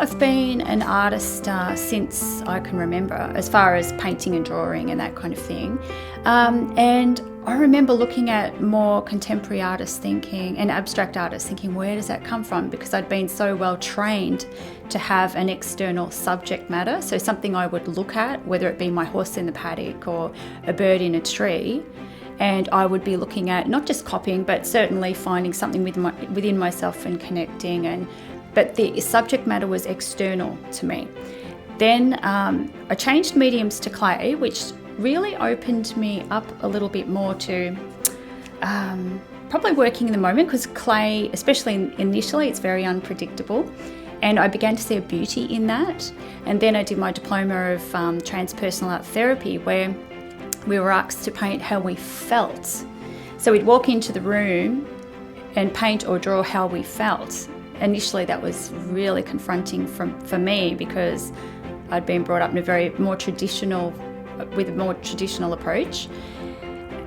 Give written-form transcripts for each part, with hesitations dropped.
I've been an artist since I can remember, as far as painting and drawing and that kind of thing. And I remember looking at more contemporary artists thinking, and abstract artists thinking, where does that come from? Because I'd been so well trained to have an external subject matter, so something I would look at, whether it be my horse in the paddock or a bird in a tree, and I would be looking at not just copying, but certainly finding something within myself and connecting. But the subject matter was external to me. Then I changed mediums to clay, which really opened me up a little bit more to probably working in the moment, because clay, especially initially, it's very unpredictable. And I began to see a beauty in that. And then I did my diploma of transpersonal art therapy, where we were asked to paint how we felt. So we'd walk into the room and paint or draw how we felt. Initially, that was really confronting for me, because I'd been brought up in with a more traditional approach.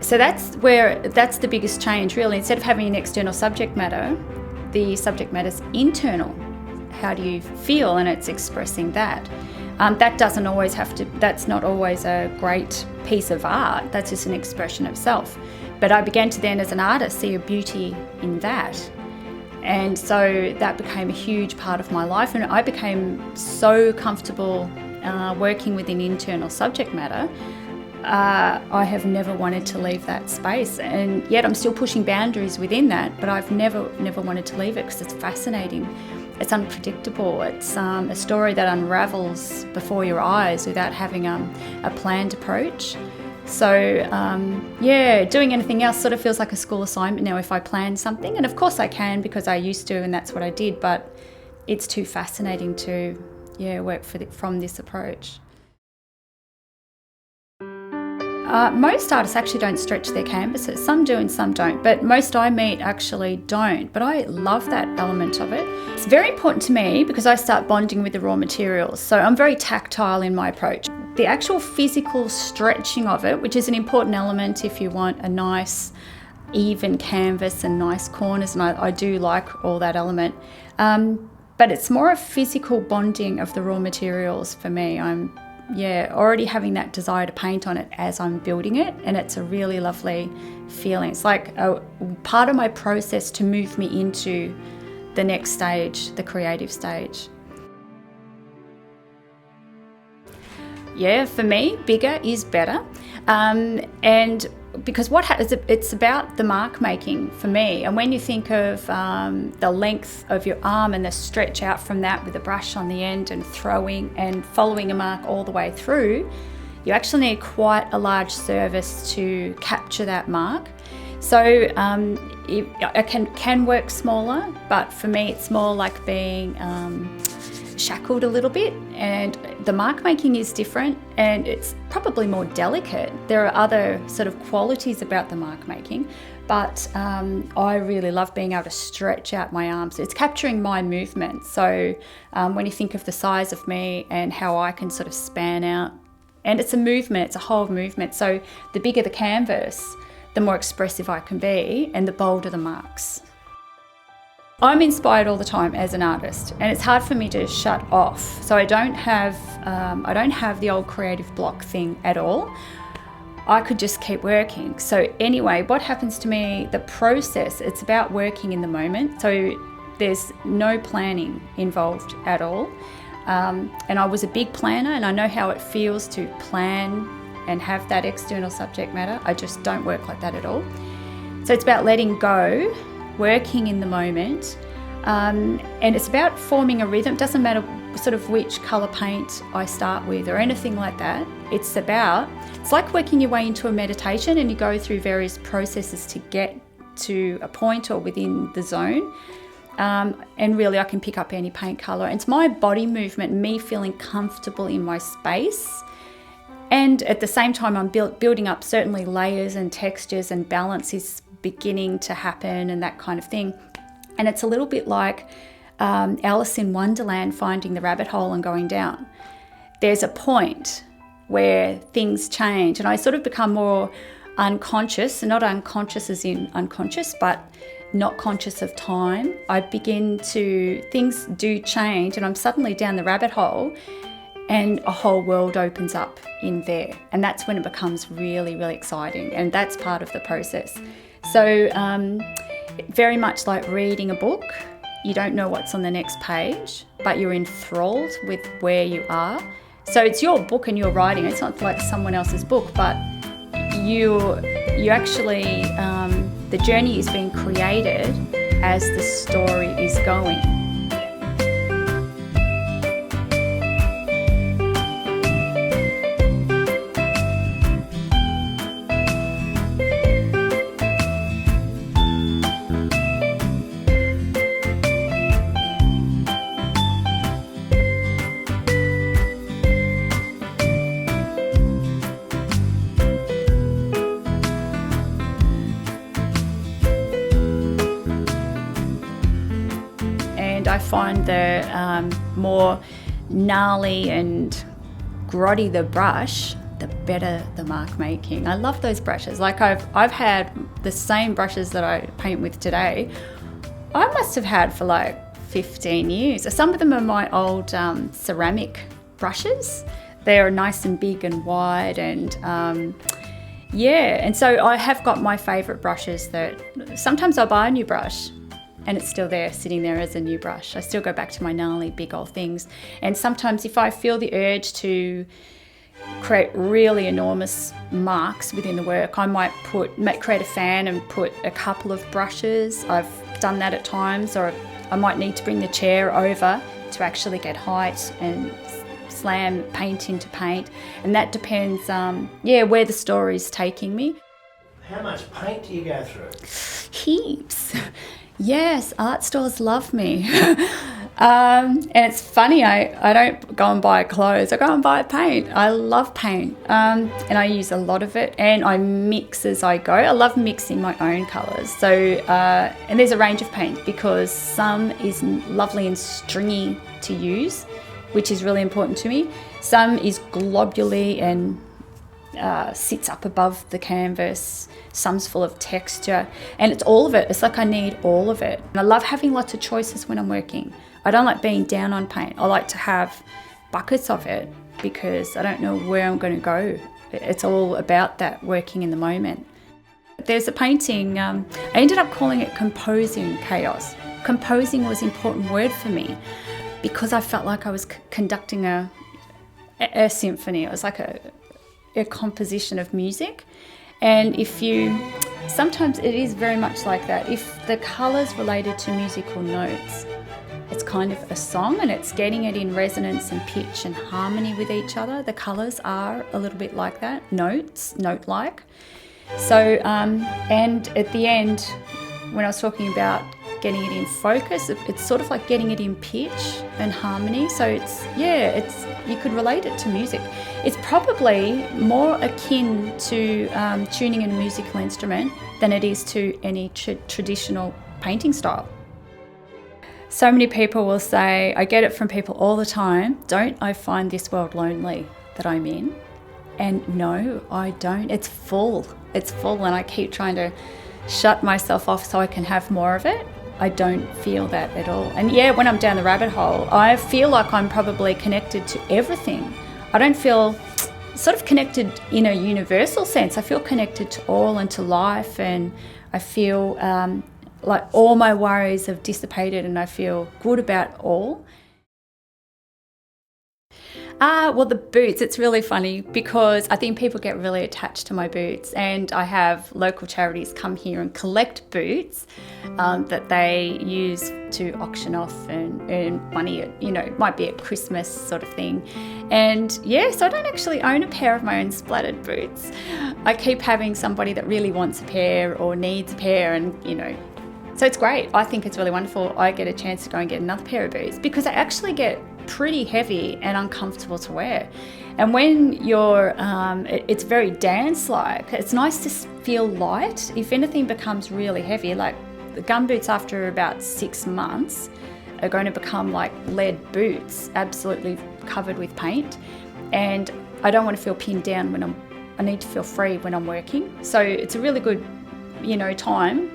So that's the biggest change, really. Instead of having an external subject matter, the subject matter's internal. How do you feel? And it's expressing that. That doesn't always that's not always a great piece of art. That's just an expression of self. But I began to then, as an artist, see a beauty in that. And so that became a huge part of my life, and I became so comfortable working with an internal subject matter. I have never wanted to leave that space, and yet I'm still pushing boundaries within that, but I've never wanted to leave it, because it's fascinating. It's unpredictable. It's a story that unravels before your eyes without having a planned approach. So doing anything else sort of feels like a school assignment now if I plan something. And of course I can, because I used to, and that's what I did, but it's too fascinating to work from this approach. Most artists actually don't stretch their canvases. Some do and some don't, but most I meet actually don't. But I love that element of it. It's very important to me, because I start bonding with the raw materials. So I'm very tactile in my approach. The actual physical stretching of it, which is an important element if you want a nice, even canvas and nice corners, and I do like all that element. But it's more a physical bonding of the raw materials for me. I'm already having that desire to paint on it as I'm building it, and it's a really lovely feeling. It's like a part of my process to move me into the next stage, the creative stage. For me, bigger is better. And because it's about the mark making for me. And when you think of the length of your arm and the stretch out from that with a brush on the end and throwing and following a mark all the way through, you actually need quite a large surface to capture that mark. So I can work smaller, but for me it's more like being shackled a little bit, and the mark making is different, and it's probably more delicate. There are other sort of qualities about the mark making, but I really love being able to stretch out my arms. It's capturing my movement. So when you think of the size of me and how I can sort of span out, and it's a movement, it's a whole movement. So the bigger the canvas, the more expressive I can be, and the bolder the marks. I'm inspired all the time as an artist, and it's hard for me to shut off. So I don't have the old creative block thing at all. I could just keep working. So anyway, what happens to me, the process, it's about working in the moment. So there's no planning involved at all. And I was a big planner, and I know how it feels to plan and have that external subject matter. I just don't work like that at all. So it's about letting go, working in the moment, and it's about forming a rhythm. It doesn't matter sort of which colour paint I start with or anything like that. It's like working your way into a meditation, and you go through various processes to get to a point or within the zone. And really I can pick up any paint colour. It's my body movement, me feeling comfortable in my space. And at the same time I'm building up certainly layers and textures, and balance is beginning to happen and that kind of thing. And it's a little bit like Alice in Wonderland finding the rabbit hole and going down. There's a point where things change, and I sort of become more unconscious, and not unconscious as in unconscious, but not conscious of time, things do change and I'm suddenly down the rabbit hole and a whole world opens up in there. And that's when it becomes really, really exciting. And that's part of the process. So very much like reading a book, you don't know what's on the next page, but you're enthralled with where you are. So it's your book and you're writing. It's not like someone else's book, but you actually, the journey is being created as the story is going. I find the more gnarly and grotty the brush, the better the mark making. I love those brushes. Like I've had the same brushes that I paint with today, I must have had for like 15 years. Some of them are my old ceramic brushes. They're nice and big and wide and and so I have got my favourite brushes that sometimes I'll buy a new brush and it's still there, sitting there as a new brush. I still go back to my gnarly big old things. And sometimes if I feel the urge to create really enormous marks within the work, I might create a fan and put a couple of brushes. I've done that at times, or I might need to bring the chair over to actually get height and slam paint into paint. And that depends, where the story's taking me. How much paint do you go through? Heaps. Yes, art stores love me. And it's funny, I don't go and buy clothes, I go and buy paint. I love paint, and I use a lot of it, and I mix as I go. I love mixing my own colours. So, and there's a range of paint because some is lovely and stringy to use, which is really important to me. Some is globularly and sits up above the canvas. Some's full of texture, and it's all of it. It's like I need all of it. And I love having lots of choices when I'm working. I don't like being down on paint. I like to have buckets of it because I don't know where I'm going to go. It's all about that working in the moment. There's a painting, I ended up calling it Composing Chaos. Composing was an important word for me because I felt like I was conducting a symphony. It was like a composition of music. And sometimes it is very much like that. If the colour's related to musical notes, it's kind of a song and it's getting it in resonance and pitch and harmony with each other. The colours are a little bit like that, note-like. So, and at the end, when I was talking about getting it in focus, it's sort of like getting it in pitch and harmony. So you could relate it to music. It's probably more akin to tuning in a musical instrument than it is to any traditional painting style. So many people will say, I get it from people all the time, don't I find this world lonely that I'm in? And no, I don't. It's full, and I keep trying to shut myself off so I can have more of it. I don't feel that at all. And when I'm down the rabbit hole, I feel like I'm probably connected to everything. I don't feel sort of connected in a universal sense. I feel connected to all and to life, and I feel like all my worries have dissipated and I feel good about all. Well, the boots, it's really funny because I think people get really attached to my boots, and I have local charities come here and collect boots that they use to auction off and earn money at, it might be at Christmas sort of thing. And so I don't actually own a pair of my own splattered boots. I keep having somebody that really wants a pair or needs a pair, and so it's great. I think it's really wonderful. I get a chance to go and get another pair of boots because I actually get pretty heavy and uncomfortable to wear. And when you're, it's very dance-like. It's nice to feel light. If anything becomes really heavy, like the gum boots after about 6 months are going to become like lead boots, absolutely covered with paint. And I don't want to feel pinned down I need to feel free when I'm working. So it's a really good, time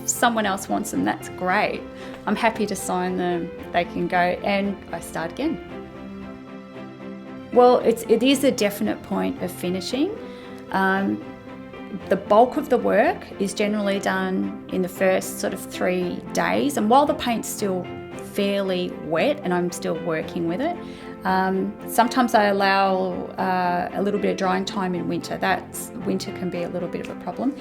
someone else wants them, that's great. I'm happy to sign them, they can go, and I start again. Well, it is a definite point of finishing. The bulk of the work is generally done in the first sort of 3 days, and while the paint's still fairly wet and I'm still working with it, sometimes I allow a little bit of drying time in winter. Winter can be a little bit of a problem,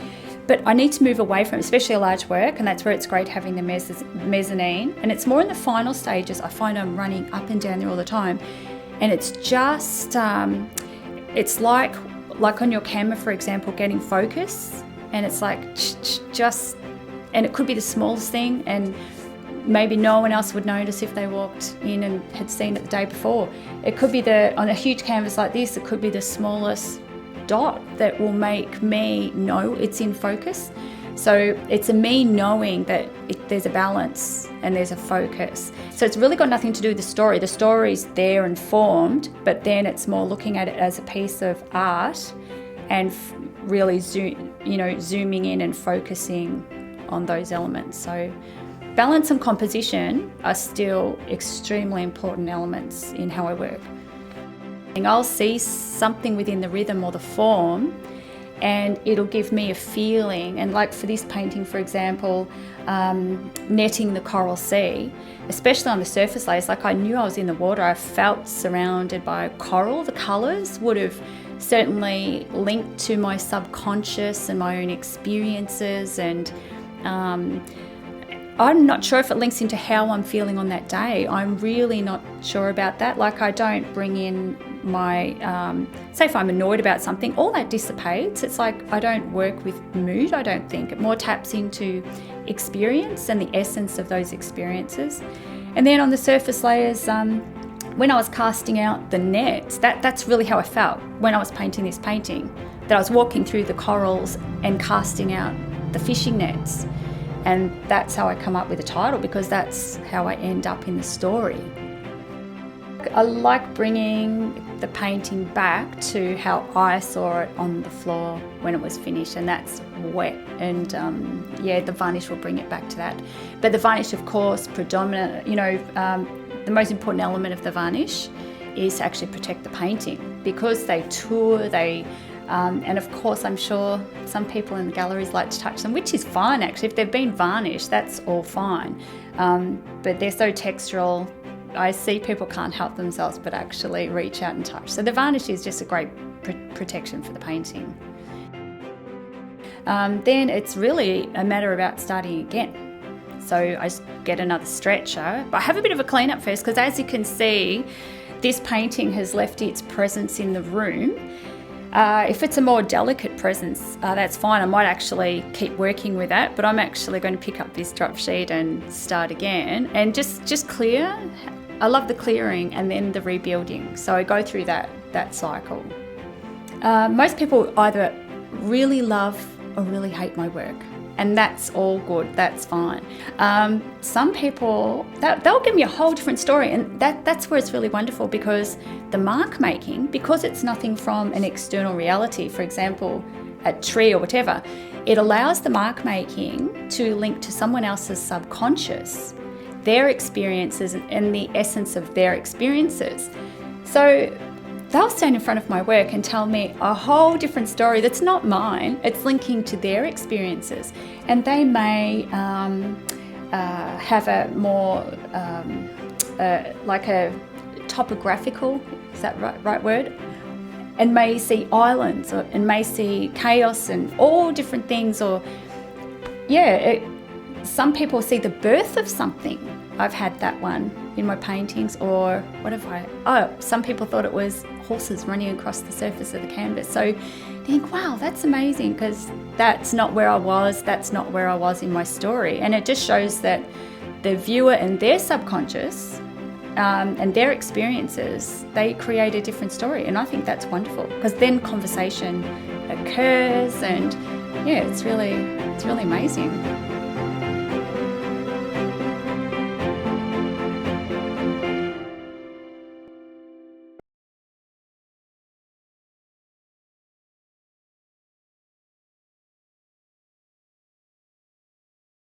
but I need to move away from, especially a large work, and that's where it's great having the mezzanine. And it's more in the final stages. I find I'm running up and down there all the time, and it's just it's like on your camera, for example, getting focus, and it's like just, and it could be the smallest thing, and maybe no one else would notice if they walked in and had seen it the day before. It could be on a huge canvas like this, it could be the smallest dot that will make me know it's in focus. So it's a me knowing that there's a balance and there's a focus. So it's really got nothing to do with the story. The story's there and formed, but then it's more looking at it as a piece of art and really zooming in and focusing on those elements. So balance and composition are still extremely important elements in how I work. I'll see something within the rhythm or the form, and it'll give me a feeling. And like for this painting, for example, netting the coral sea, especially on the surface layers, like I knew I was in the water, I felt surrounded by coral. The colours would have certainly linked to my subconscious and my own experiences, and I'm not sure if it links into how I'm feeling on that day. I'm really not sure about that. Like I don't bring in my, say if I'm annoyed about something, all that dissipates. It's like I don't work with mood, I don't think. It more taps into experience and the essence of those experiences. And then on the surface layers, when I was casting out the nets, that's really how I felt when I was painting this painting, that I was walking through the corals and casting out the fishing nets. And that's how I come up with the title, because that's how I end up in the story. I like bringing the painting back to how I saw it on the floor when it was finished, and that's wet. And the varnish will bring it back to that. But the varnish, of course, the most important element of the varnish is to actually protect the painting, because they tour, and of course I'm sure some people in the galleries like to touch them, which is fine actually. If they've been varnished, that's all fine. But they're so textural, I see people can't help themselves but actually reach out and touch. So the varnish is just a great protection for the painting. Then it's really a matter about starting again. So I get another stretcher, but I have a bit of a clean up first, because as you can see, this painting has left its presence in the room. If it's a more delicate presence, that's fine. I might actually keep working with that, but I'm actually going to pick up this drop sheet and start again and just clear. I love the clearing and then the rebuilding. So I go through that cycle. Most people either really love or really hate my work, and that's all good, that's fine. Some people, they'll give me a whole different story, and that's where it's really wonderful, because the mark making, because it's nothing from an external reality, for example, a tree or whatever, it allows the mark making to link to someone else's subconscious, their experiences and the essence of their experiences. So they'll stand in front of my work and tell me a whole different story that's not mine. It's linking to their experiences. And they may have a more, like a topographical, is that right word? And may see islands and may see chaos and all different things. Or, some people see the birth of something. I've had that one in my paintings. Or what have some people thought it was horses running across the surface of the canvas. So you think, wow, that's amazing, because that's not where I was, that's not where I was in my story. And it just shows that the viewer and their subconscious and their experiences, they create a different story. And I think that's wonderful, because then conversation occurs, and it's really amazing.